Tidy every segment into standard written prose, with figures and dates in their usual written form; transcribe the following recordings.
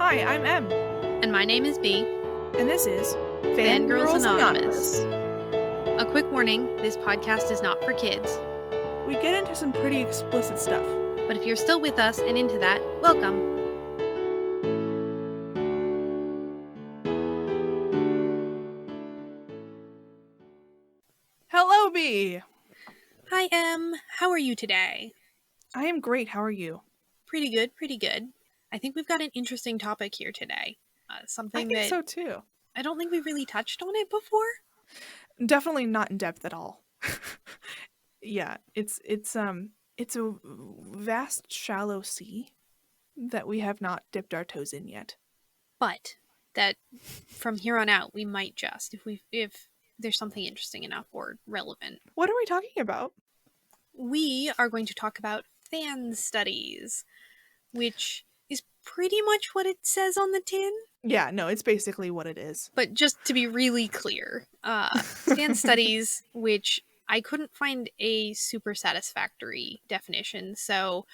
Hi, I'm M. And my name is Bea. And this is Fangirls Anonymous. A quick warning, this podcast is not for kids. We get into some pretty explicit stuff. But if you're still with us and into that, welcome. Hello, Bea. Hi, M. How are you today? I am great. How are you? Pretty good, pretty good. I think we've got an interesting topic here today. Something I think so too. I don't think we've really touched on it before. Definitely not in depth at all. Yeah, it's a vast, shallow sea that we have not dipped our toes in yet. But that from here on out, we might just, if there's something interesting enough or relevant. What are we talking about? We are going to talk about fan studies, which is pretty much what it says on the tin. Yeah, no, it's basically what it is. But just to be really clear, fan studies, which I couldn't find a super satisfactory definition, so,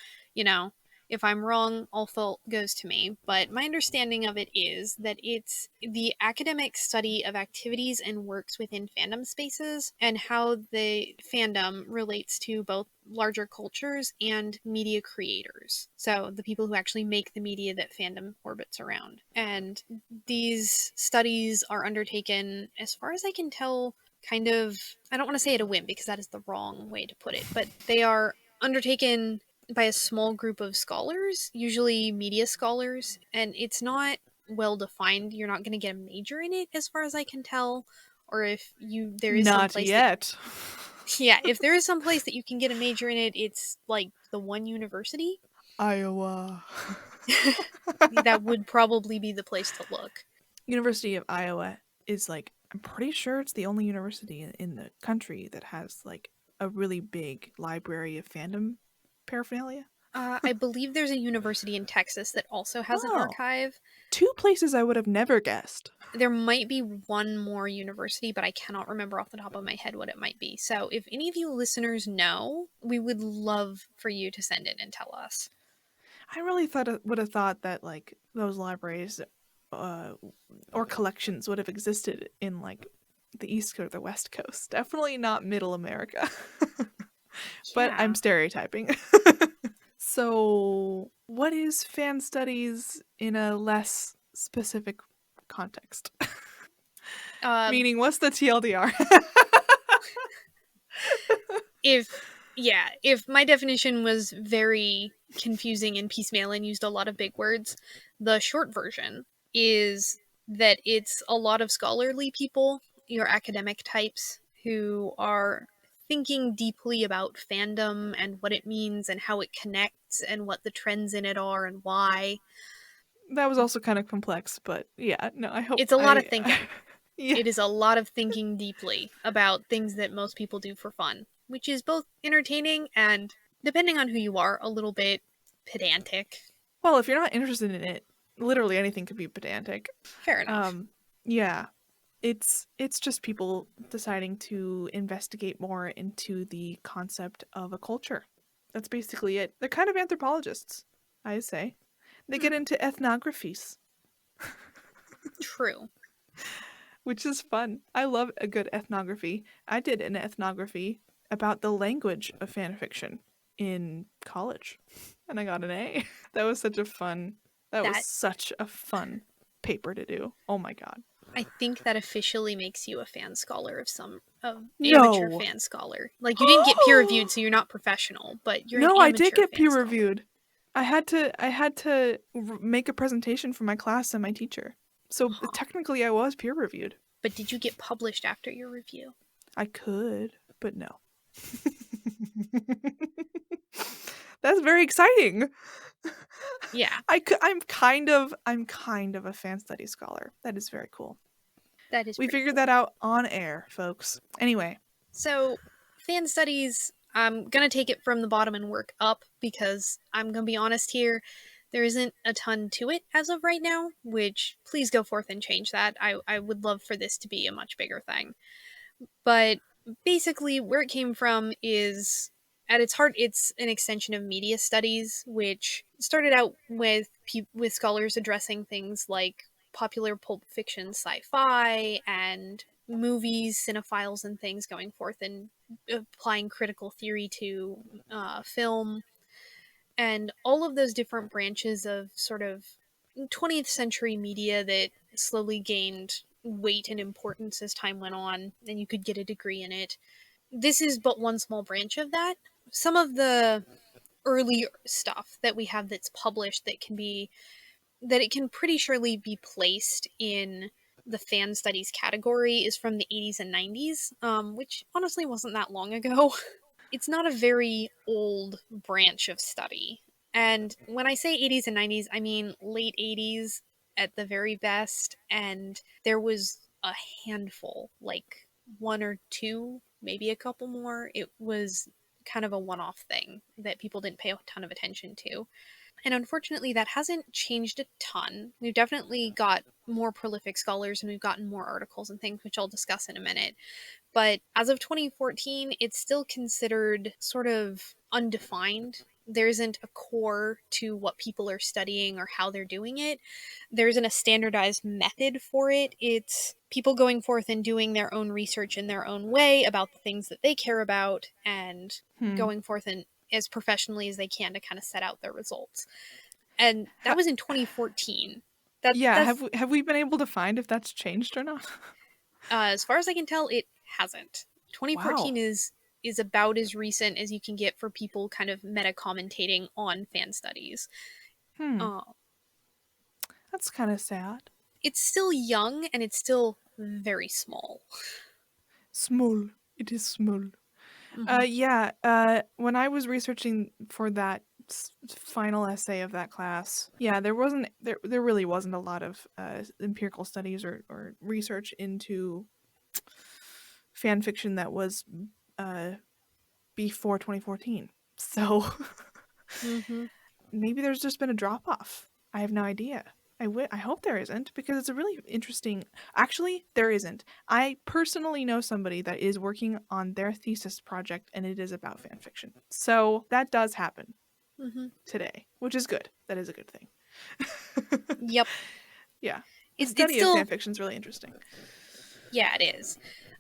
if I'm wrong, all fault goes to me. But my understanding of it is that it's the academic study of activities and works within fandom spaces and how the fandom relates to both larger cultures and media creators. So the people who actually make the media that fandom orbits around. And these studies are undertaken, as far as I can tell, kind of, I don't want to say at a whim because that is the wrong way to put it, but they are undertaken by a small group of scholars, usually media scholars, and it's not well defined. You're not going to get a major in it, as far as I can tell, or if there is not yet. Yeah, if there is some place that you can get a major in it, it's like the one university. Iowa. That would probably be the place to look. University of Iowa is I'm pretty sure it's the only university in the country that has a really big library of fandom paraphernalia. I believe there's a university in Texas that also has an archive. Two places I would have never guessed. There might be one more university, but I cannot remember off the top of my head what it might be. So if any of you listeners know, we would love for you to send it and tell us. I really would have thought that those libraries or collections would have existed in the East Coast or the West Coast. Definitely not Middle America. But I'm stereotyping. So, what is fan studies in a less specific context? Meaning, what's the TLDR? If my definition was very confusing and piecemeal and used a lot of big words, the short version is that it's a lot of scholarly people, your academic types, who are thinking deeply about fandom and what it means and how it connects and what the trends in it are and why. That was also kind of complex, but yeah, no, I hope... It's a lot of thinking. Yeah. It is a lot of thinking deeply about things that most people do for fun, which is both entertaining and, depending on who you are, a little bit pedantic. Well, if you're not interested in it, literally anything could be pedantic. Fair enough. Yeah. It's just people deciding to investigate more into the concept of a culture. That's basically it. They're kind of anthropologists, I say. They get into ethnographies. True. Which is fun. I love a good ethnography. I did an ethnography about the language of fanfiction in college, and I got an A. That was such a fun paper to do. Oh my god. I think that officially makes you a fan scholar amateur fan scholar. You didn't get peer reviewed, so you're not professional, but you're an amateur. No, I did get peer reviewed. I had to make a presentation for my class and my teacher. So technically I was peer reviewed. But did you get published after your review? I could, but no. That's very exciting. Yeah. I'm kind of a fan study scholar. That is very cool. That is. We figured that out on air, folks. Anyway. So, fan studies, I'm going to take it from the bottom and work up because I'm going to be honest here. There isn't a ton to it as of right now, which please go forth and change that. I would love for this to be a much bigger thing. But basically, where it came from is at its heart, it's an extension of media studies, which started out with with scholars addressing things like popular pulp fiction, sci-fi, and movies, cinephiles, and things, going forth and applying critical theory to film, and all of those different branches of sort of 20th century media that slowly gained weight and importance as time went on, and you could get a degree in it. This is but one small branch of that. Some of the early stuff that we have that's published that it can pretty surely be placed in the fan studies category is from the 80s and 90s, which honestly wasn't that long ago. It's not a very old branch of study. And when I say 80s and 90s, I mean late 80s at the very best. And there was a handful, like one or two, maybe a couple more. It was kind of a one off thing that people didn't pay a ton of attention to. And unfortunately, that hasn't changed a ton. We've definitely got more prolific scholars and we've gotten more articles and things, which I'll discuss in a minute. But as of 2014, it's still considered sort of undefined. There isn't a core to what people are studying or how they're doing it. There isn't a standardized method for it. It's people going forth and doing their own research in their own way about the things that they care about and going forth and as professionally as they can to kind of set out their results. And that was in 2014. Have we been able to find if that's changed or not? As far as I can tell, it hasn't. 2014 Wow. is about as recent as you can get for people kind of meta commentating on fan studies. Uh, That's kind of sad. it's still young and it's still very small. Small. It is small. When I was researching for that final essay of that class, there really wasn't a lot of empirical studies or research into fan fiction that was before 2014. So maybe there's just been a drop off. I have no idea. I hope there isn't, because it's a really interesting... Actually, there isn't. I personally know somebody that is working on their thesis project, and it is about fan fiction. So that does happen today, which is good. That is a good thing. Yep. Yeah. The study of fan fiction is really interesting. Yeah, it is.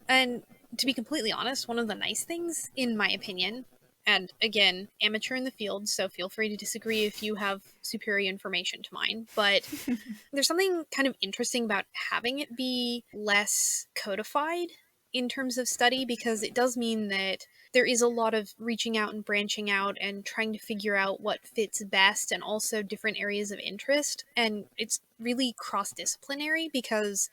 And to be completely honest, one of the nice things, in my opinion, and again, amateur in the field, so feel free to disagree if you have superior information to mine, but there's something kind of interesting about having it be less codified in terms of study, because it does mean that there is a lot of reaching out and branching out and trying to figure out what fits best, and also different areas of interest. And it's really cross-disciplinary, because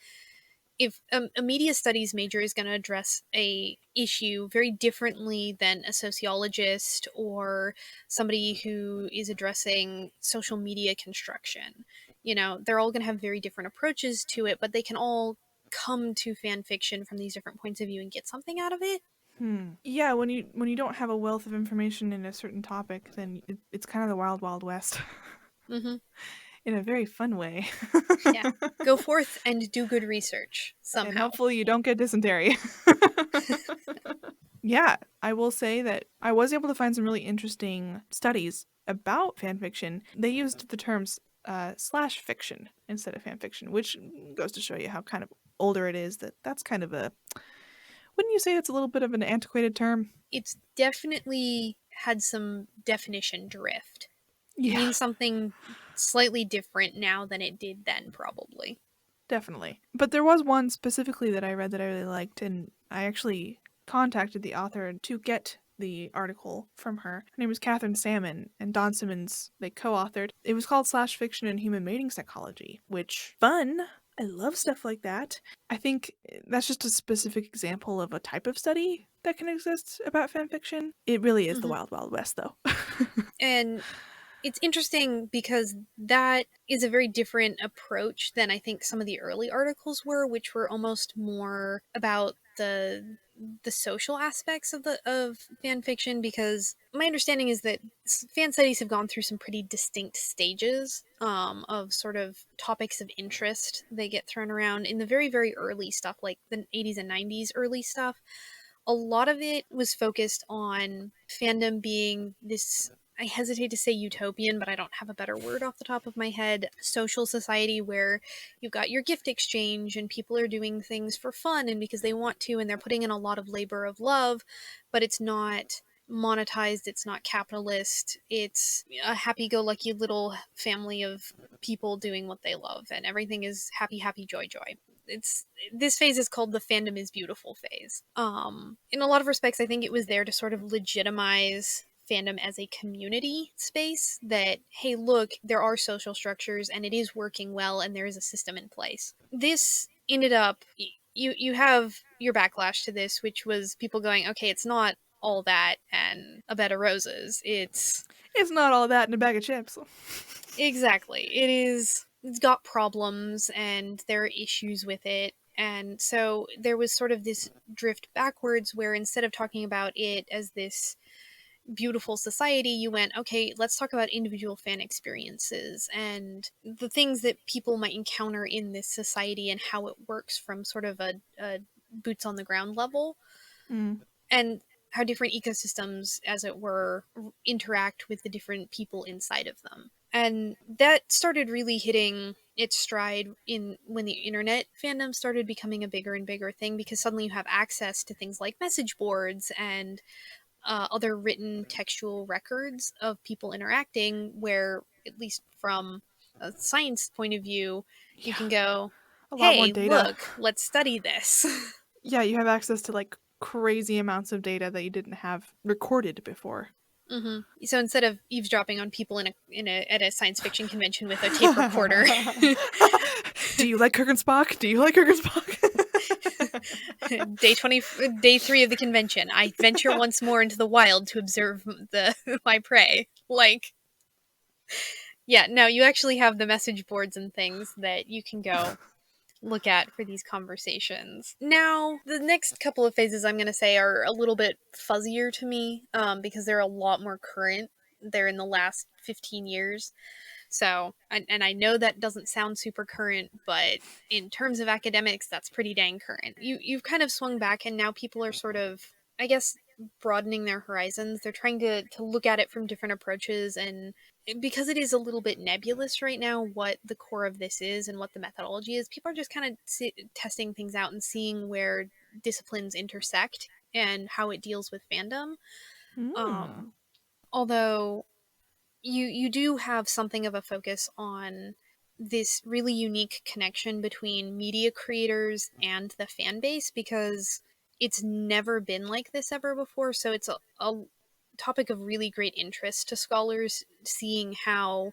if a media studies major is going to address a issue very differently than a sociologist or somebody who is addressing social media construction, they're all going to have very different approaches to it, but they can all come to fan fiction from these different points of view and get something out of it. Yeah, when you don't have a wealth of information in a certain topic, then it's kind of the wild, wild west. In a very fun way. Yeah. Go forth and do good research somehow. And hopefully you don't get dysentery. Yeah, I will say that I was able to find some really interesting studies about fanfiction. They used the terms slash fiction instead of fanfiction, which goes to show you how kind of older it is. That's kind of a... Wouldn't you say it's a little bit of an antiquated term? It's definitely had some definition drift. Yeah. It means something slightly different now than it did then, probably. Definitely. But there was one specifically that I read that I really liked, and I actually contacted the author to get the article from her. Her name was Catherine Salmon, and Don Simmons, they co-authored. It was called Slash Fiction and Human Mating Psychology, which, fun! I love stuff like that. I think that's just a specific example of a type of study that can exist about fanfiction. It really is the Wild Wild West, though. And it's interesting because that is a very different approach than I think some of the early articles were, which were almost more about the social aspects of fan fiction, because my understanding is that fan studies have gone through some pretty distinct stages of sort of topics of interest. They get thrown around in the very, very early stuff, like the 80s and 90s early stuff. a lot of it was focused on fandom being this, I hesitate to say utopian, but I don't have a better word off the top of my head, social society where you've got your gift exchange and people are doing things for fun and because they want to, and they're putting in a lot of labor of love, but it's not monetized, it's not capitalist, it's a happy-go-lucky little family of people doing what they love, and everything is happy, happy, joy, joy. It's this phase is called the fandom is beautiful phase. In a lot of respects, I think it was there to sort of legitimize fandom as a community space that, hey, look, there are social structures and it is working well and there is a system in place. This ended up, you have your backlash to this, which was people going, okay, it's not all that and a bed of roses. It's not all that in a bag of chips. exactly. It's got problems and there are issues with it. And so there was sort of this drift backwards where instead of talking about it as this beautiful society, you went, okay, let's talk about individual fan experiences and the things that people might encounter in this society and how it works from sort of a boots on the ground level. And how different ecosystems, as it were, interact with the different people inside of them. And that started really hitting its stride in when the internet fandom started becoming a bigger and bigger thing, because suddenly you have access to things like message boards and other written textual records of people interacting, where, at least from a science point of view, you can go, A lot more hey, data. look, let's study this. Yeah, you have access to like crazy amounts of data that you didn't have recorded before. Mm-hmm. So instead of eavesdropping on people at a science fiction convention with a tape recorder, do you like Kirk and Spock? Do you like Kirk and Spock? day 3 of the convention, I venture once more into the wild to observe my prey. Like, yeah, no, you actually have the message boards and things that you can go look at for these conversations. Now, the next couple of phases I'm going to say are a little bit fuzzier to me, because they're a lot more current. They're in the last 15 years. So, and I know that doesn't sound super current, but in terms of academics, that's pretty dang current. You've kind of swung back, and now people are sort of, I guess, broadening their horizons. They're trying to look at it from different approaches, and because it is a little bit nebulous right now what the core of this is and what the methodology is, people are just kind of testing things out and seeing where disciplines intersect and how it deals with fandom. Although you do have something of a focus on this really unique connection between media creators and the fan base, because it's never been like this ever before. So it's a topic of really great interest to scholars, seeing how,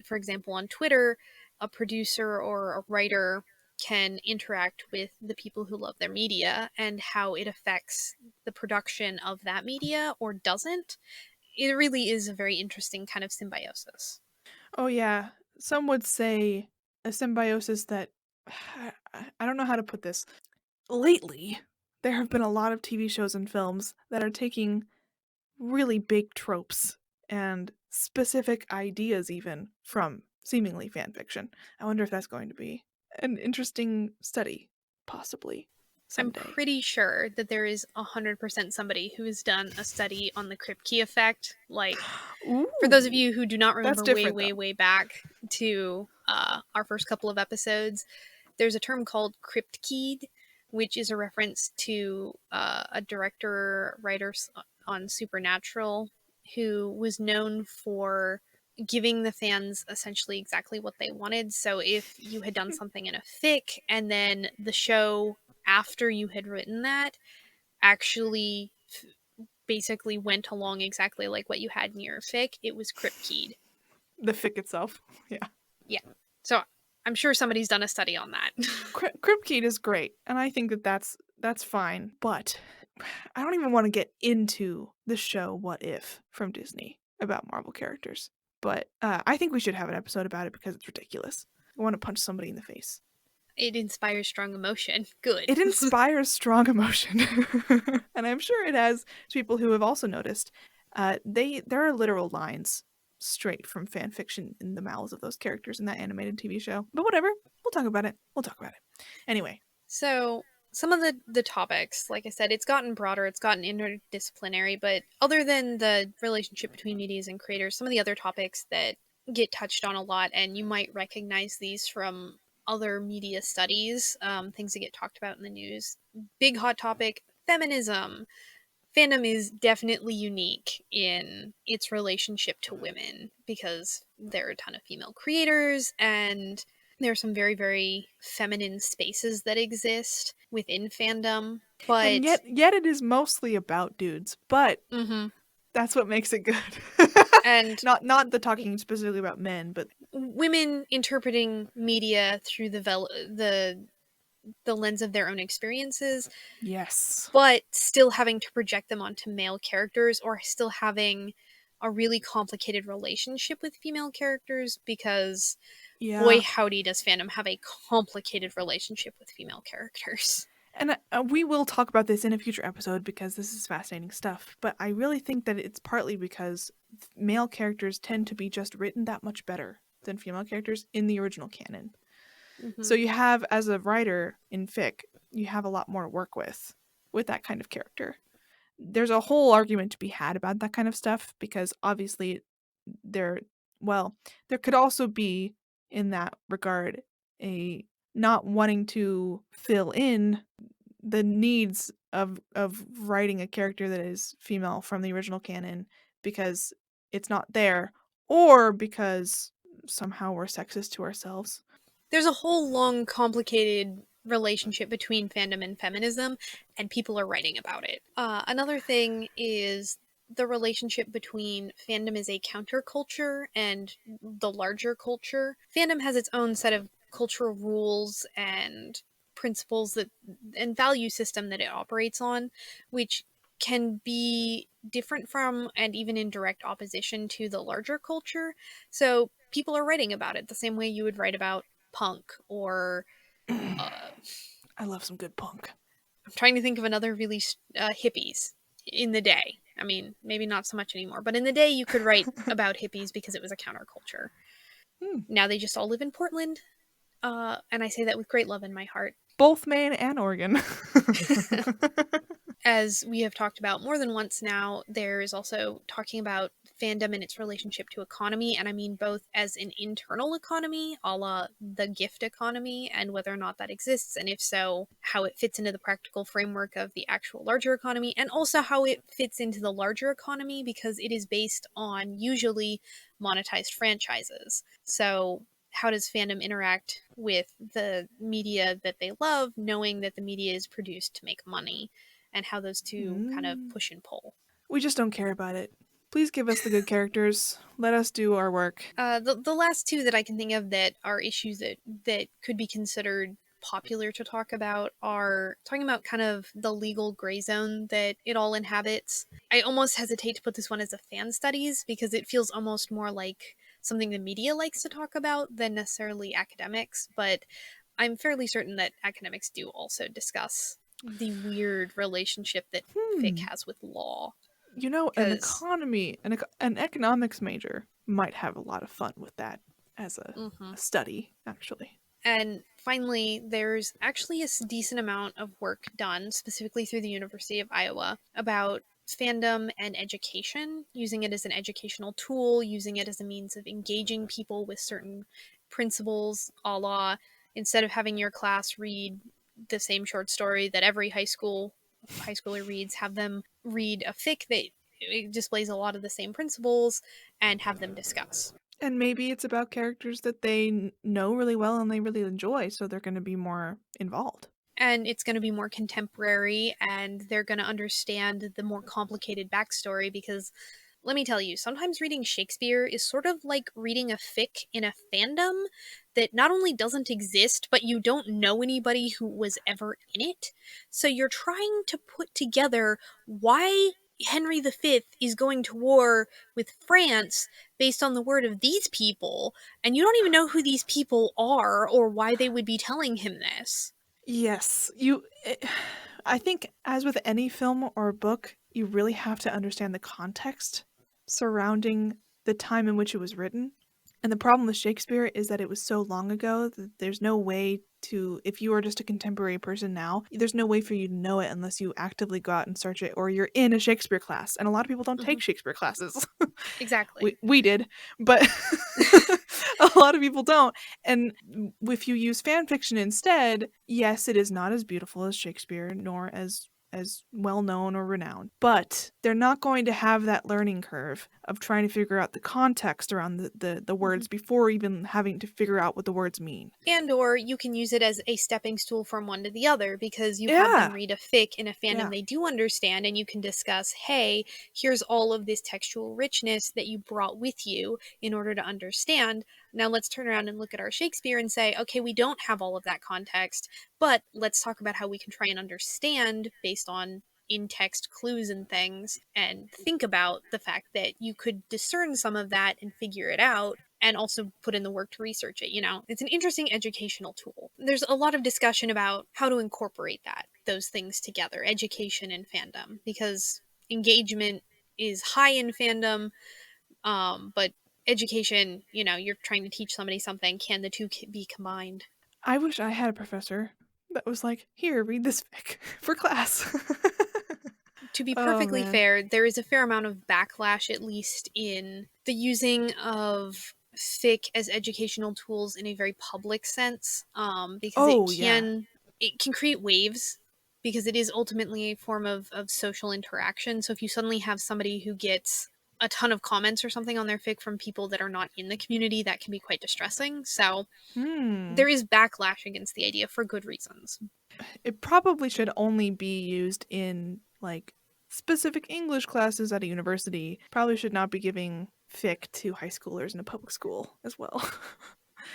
for example, on Twitter, a producer or a writer can interact with the people who love their media and how it affects the production of that media or doesn't. It really is a very interesting kind of symbiosis. Oh yeah, some would say a symbiosis that I don't know how to put this. Lately, there have been a lot of TV shows and films that are taking really big tropes and specific ideas even from seemingly fan fiction. I wonder if that's going to be an interesting study, possibly I'm someday. pretty sure that there is 100% somebody who has done a study on the Kripke effect. Like, Ooh, for those of you who do not remember different, way back to our first couple of episodes, there's a term called Kripke, which is a reference to a director, writer on Supernatural, who was known for giving the fans essentially exactly what they wanted. So if you had done something in a fic and then the show after you had written that actually basically went along exactly like what you had in your fic, it was Kripke. the fic itself. Yeah. Yeah. So I'm sure somebody's done a study on that. Kripke is great, and I think that that's fine, but I don't even want to get into the show What If from Disney about Marvel characters. But I think we should have an episode about it because it's ridiculous. I want to punch somebody in the face. It inspires strong emotion. Good. It inspires strong emotion. And I'm sure it has to people who have also noticed. There are literal lines straight from fan fiction in the mouths of those characters in that animated TV show. But whatever. We'll talk about it. Anyway. So some of the topics, like I said, it's gotten broader, it's gotten interdisciplinary, but other than the relationship between medias and creators, some of the other topics that get touched on a lot, and you might recognize these from other media studies, things that get talked about in the news. Big hot topic: feminism. Fandom is definitely unique in its relationship to women because there are a ton of female creators, and there are some very, very feminine spaces that exist within fandom. And But yet it is mostly about dudes, but mhm. that's what makes it good. And not the talking specifically about men, but women interpreting media through the lens of their own experiences, yes. but still having to project them onto male characters, or still having a really complicated relationship with female characters, because boy Yeah. howdy does fandom have a complicated relationship with female characters. And we will talk about this in a future episode because this is fascinating stuff. But I really think that it's partly because male characters tend to be just written that much better than female characters in the original canon. So you have, as a writer in fic, you have a lot more to work with that kind of character. There's a whole argument to be had about that kind of stuff because obviously there could also be, in that regard, a not wanting to fill in the needs of writing a character that is female from the original canon because it's not there, or because somehow we're sexist to ourselves. There's a whole long, complicated relationship between fandom and feminism, and people are writing about it. Another thing is the relationship between fandom as a counterculture and the larger culture. Fandom has its own set of cultural rules and principles that and value system that it operates on, which can be different from and even in direct opposition to the larger culture. So people are writing about it the same way you would write about punk or I love some good punk. I'm trying to think of another really hippies in the day. I mean, maybe not so much anymore, but in the day you could write about hippies because it was a counterculture. Now they just all live in Portland, and I say that with great love in my heart. Both Maine and Oregon. As we have talked about more than once now, there's also talking about fandom and its relationship to economy, and I mean both as an internal economy, a la the gift economy, and whether or not that exists, and if so, how it fits into the practical framework of the actual larger economy, and also how it fits into the larger economy because it is based on usually monetized franchises. So how does fandom interact with the media that they love, knowing that the media is produced to make money, and how those two kind of push and pull. We just don't care about it. Please give us the good characters. Let us do our work. The last two that I can think of that are issues that could be considered popular to talk about are talking about kind of the legal gray zone that it all inhabits. I almost hesitate to put this one as a fan studies because it feels almost more like something the media likes to talk about than necessarily academics, but I'm fairly certain that academics do also discuss the weird relationship that fic has with law. You know, an economics major might have a lot of fun with that as a study, actually. And finally, there's actually a decent amount of work done, specifically through the University of Iowa, about fandom and education, using it as an educational tool, using it as a means of engaging people with certain principles, a la instead of having your class read the same short story that every high schooler reads, have them read a fic that displays a lot of the same principles and have them discuss. And maybe it's about characters that they know really well and they really enjoy, so they're going to be more involved. And it's going to be more contemporary, and they're going to understand the more complicated backstory because let me tell you, sometimes reading Shakespeare is sort of like reading a fic in a fandom that not only doesn't exist, but you don't know anybody who was ever in it. So you're trying to put together why Henry V is going to war with France based on the word of these people, and you don't even know who these people are or why they would be telling him this. Yes, I think, as with any film or book, you really have to understand the context surrounding the time in which it was written. And the problem with Shakespeare is that it was so long ago that there's no way to, if you are just a contemporary person now, there's no way for you to know it unless you actively go out and search it or you're in a Shakespeare class. And a lot of people don't Hmm. take Shakespeare classes. Exactly. We did, but a lot of people don't. And if you use fan fiction instead, yes, it is not as beautiful as Shakespeare, nor as well known or renowned, but they're not going to have that learning curve of trying to figure out the context around the Hmm. words before even having to figure out what the words mean. And or you can use it as a stepping stool from one to the other because you have them Yeah. read a fic in a fandom Yeah. they do understand, and you can discuss, hey, here's all of this textual richness that you brought with you in order to understand. Now let's turn around and look at our Shakespeare and say, okay, we don't have all of that context, but let's talk about how we can try and understand based on in text clues and things, and think about the fact that you could discern some of that and figure it out and also put in the work to research it. It's an interesting educational tool. There's a lot of discussion about how to incorporate those things together, education and fandom, because engagement is high in fandom, but education, you're trying to teach somebody something. Can the two be combined? I wish I had a professor that was like, here, read this fic for class. To be Oh perfectly man. fair, there is a fair amount of backlash, at least in the using of fic as educational tools in a very public sense, because Oh yeah. it can create waves, because it is ultimately a form of social interaction. So if you suddenly have somebody who gets a ton of comments or something on their fic from people that are not in the community, that can be quite distressing. So Hmm. there is backlash against the idea for good reasons. It probably should only be used in like specific English classes at a university. Probably should not be giving fic to high schoolers in a public school as well.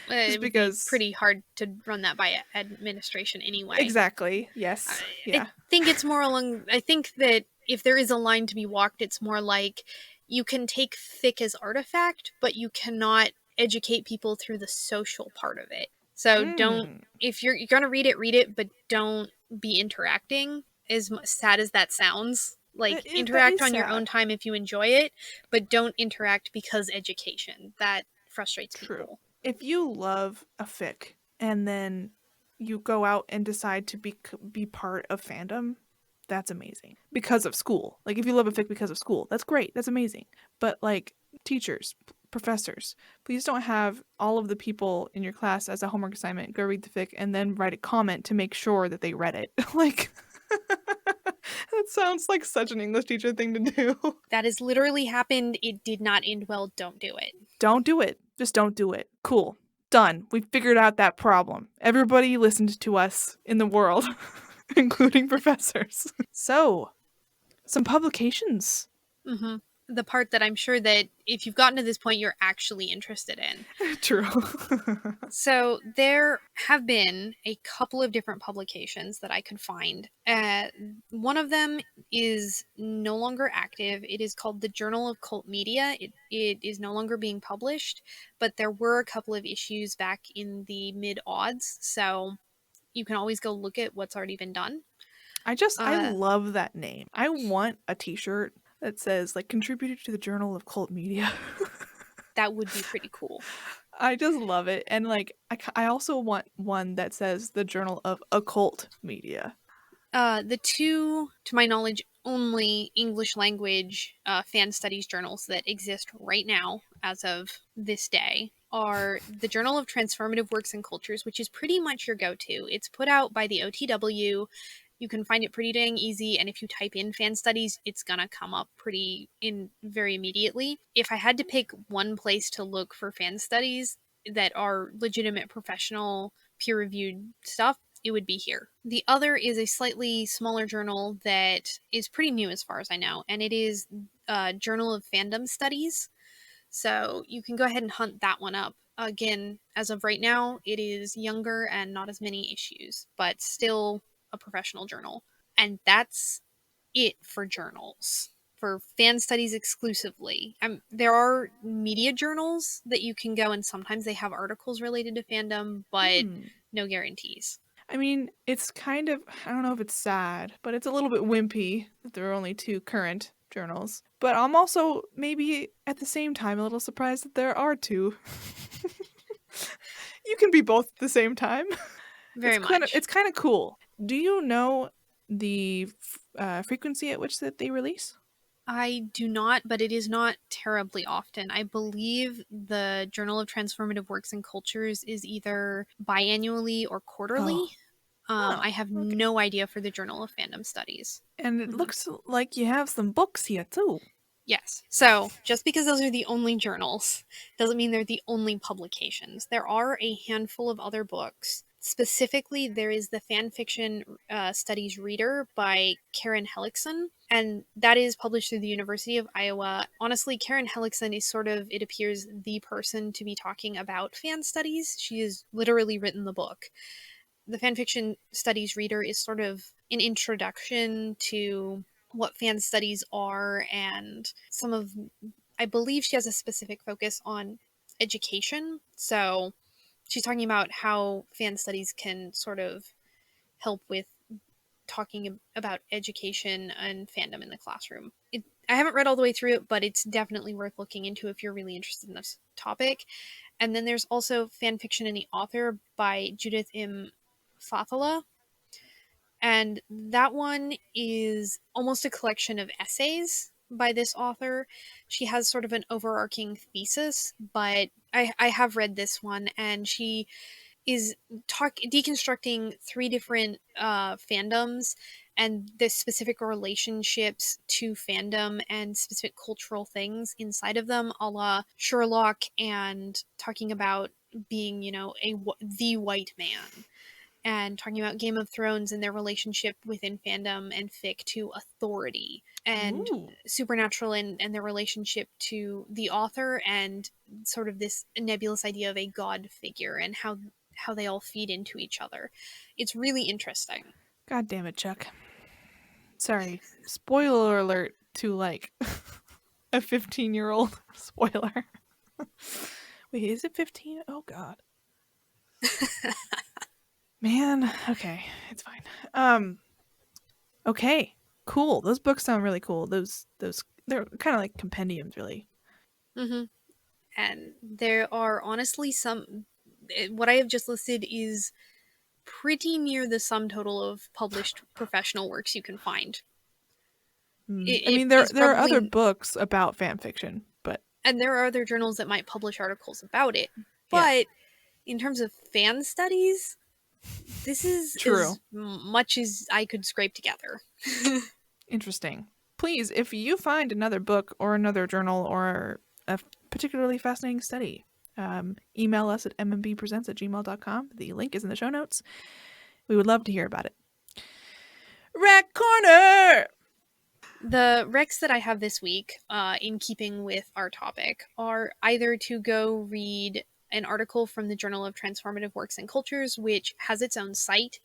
It Just would be because pretty hard to run that by administration anyway. exactly. I, Yes. I Yeah. think it's more along. I think that if there is a line to be walked, it's more like you can take fic as artifact, but you cannot educate people through the social part of it. So don't, Mm. if you're gonna read it, but don't be interacting. As sad as that sounds, like That interact is on your own sad. time if you enjoy it, but don't interact because education. That frustrates True. people. If you love a fic and then you go out and decide to be part of fandom, that's amazing. Because of school. Like if you love a fic because of school, that's great. That's amazing. But like teachers, professors, please don't have all of the people in your class as a homework assignment go read the fic and then write a comment to make sure that they read it. Like that sounds like such an English teacher thing to do. That has literally happened. It did not end well. Don't do it. Don't do it. Just don't do it. Cool. Done. We figured out that problem. Everybody listened to us in the world, including professors. So, some publications. Hmm. The part that I'm sure that if you've gotten to this point, you're actually interested in. True. So there have been a couple of different publications that I could find. One of them is no longer active. It is called the Journal of Cult Media. It is no longer being published, but there were a couple of issues back in the mid odds. So you can always go look at what's already been done. I Uh, love that name. I want a t shirt that says, like, contributed to the Journal of Cult Media. that would be pretty cool. I just love it. And, like, I also want one that says the Journal of Occult Media. The two, to my knowledge, only English language fan studies journals that exist right now, as of this day, are the Journal of Transformative Works and Cultures, which is pretty much your go to. It's put out by the OTW. You can find it pretty dang easy, and if you type in fan studies, it's gonna come up very immediately. If I had to pick one place to look for fan studies that are legitimate, professional, peer reviewed stuff, it would be here. The other is a slightly smaller journal that is pretty new as far as I know, and it is Journal of Fandom Studies. So you can go ahead and hunt that one up. Again, as of right now, it is younger and not as many issues, but still a professional journal. And that's it for journals. For fan studies exclusively. There are media journals that you can go, and sometimes they have articles related to fandom, but Hmm. no guarantees. I mean, it's kind of, I don't know if it's sad, but it's a little bit wimpy that there are only two current journals, but I'm also maybe at the same time a little surprised that there are two. You can be both at the same time. Very much. It's kind of cool. Do you know the frequency at which that they release? I do not, but it is not terribly often. I believe the Journal of Transformative Works and Cultures is either biannually or quarterly. Oh, I have okay. no idea for the Journal of Fandom Studies. And it looks like you have some books here too. Yes. So, just because those are the only journals doesn't mean they're the only publications. There are a handful of other books. Specifically, there is the Fanfiction Studies Reader by Karen Hellickson, and that is published through the University of Iowa. Honestly, Karen Hellickson is sort of, it appears, the person to be talking about fan studies. She has literally written the book. The Fanfiction Studies Reader is sort of an introduction to what fan studies are, and some of, I believe she has a specific focus on education. So she's talking about how fan studies can sort of help with talking about education and fandom in the classroom. I haven't read all the way through it, but it's definitely worth looking into if you're really interested in this topic. And then there's also Fanfiction and the Author by Judith M. Fathala. And that one is almost a collection of essays by this author. She has sort of an overarching thesis, but I have read this one, and she is deconstructing three different fandoms and the specific relationships to fandom and specific cultural things inside of them, a la Sherlock, and talking about being, the white man, and talking about Game of Thrones and their relationship within fandom and fic to authority, and Ooh. Supernatural and their relationship to the author, and sort of this nebulous idea of a god figure and how they all feed into each other. It's really interesting. God damn it, Chuck. Sorry. Spoiler alert to like a 15-year-old. Spoiler. Wait, is it 15? Oh god. Man, okay, it's fine. Okay, cool. Those books sound really cool. Those they're kind of like compendiums, really. Mm-hmm. And there are honestly some. What I have just listed is pretty near the sum total of published professional works you can find. I It mean, is there are other probably, books about fan fiction, but and there are other journals that might publish articles about it, yeah, but in terms of fan studies, this is true. as much as I could scrape together. Interesting. Please, if you find another book or another journal or a particularly fascinating study, email us at mandbepresents@gmail.com. The link is in the show notes. We would love to hear about it. Rat Corner! The recs that I have this week, in keeping with our topic, are either to go read an article from the Journal of Transformative Works and Cultures, which has its own site,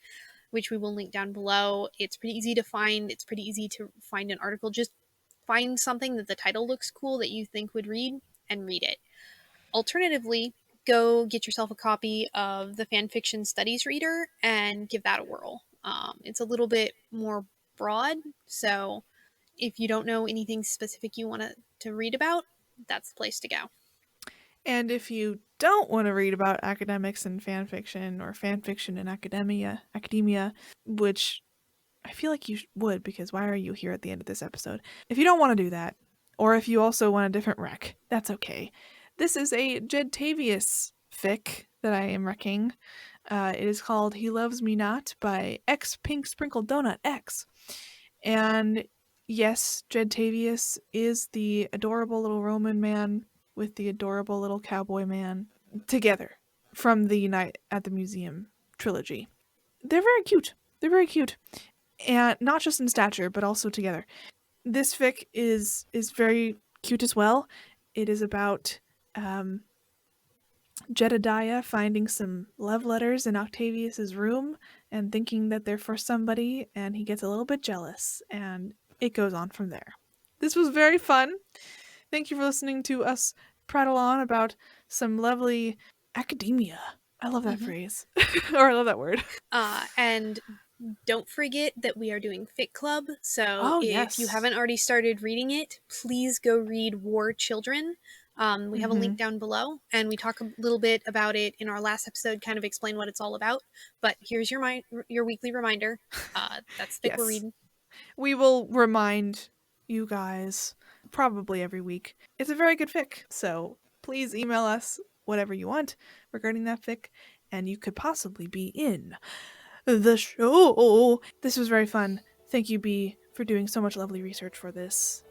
which we will link down below. It's pretty easy to find. It's pretty easy to find an article. Just find something that the title looks cool that you think would read, and read it. Alternatively, go get yourself a copy of the Fanfiction Studies Reader and give that a whirl. It's a little bit more broad, so if you don't know anything specific you want to read about, that's the place to go. And if you don't want to read about academics and fan fiction or fan fiction and academia, which I feel like you would, because why are you here at the end of this episode? If you don't want to do that, or if you also want a different rec, that's okay. This is a Jedtavius fic that I am recking. It is called He Loves Me Not by xPinkSprinkledDonutx. And yes, Jedtavius is the adorable little Roman man with the adorable little cowboy man together from the Night at the Museum trilogy. They're very cute. They're very cute. And not just in stature, but also together. This fic is very cute as well. It is about Jedediah finding some love letters in Octavius's room and thinking that they're for somebody, and he gets a little bit jealous, and it goes on from there. This was very fun. Thank you for listening to us prattle on about some lovely academia. I love that phrase. Or I love that word. And don't forget that we are doing Fic Club. So Oh, if you yes. haven't already started reading it, please go read War Children. We have a link down below, and we talk a little bit about it in our last episode, kind of explain what it's all about. But here's your weekly reminder. That's the fic we're Yes. reading. We will remind you guys probably every week. It's a very good fic, so please email us whatever you want regarding that fic, and you could possibly be in the show. This was very fun. Thank you, Bea, for doing so much lovely research for this.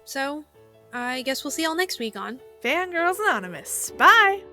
So I guess we'll see y'all next week on Fangirls Anonymous. Bye!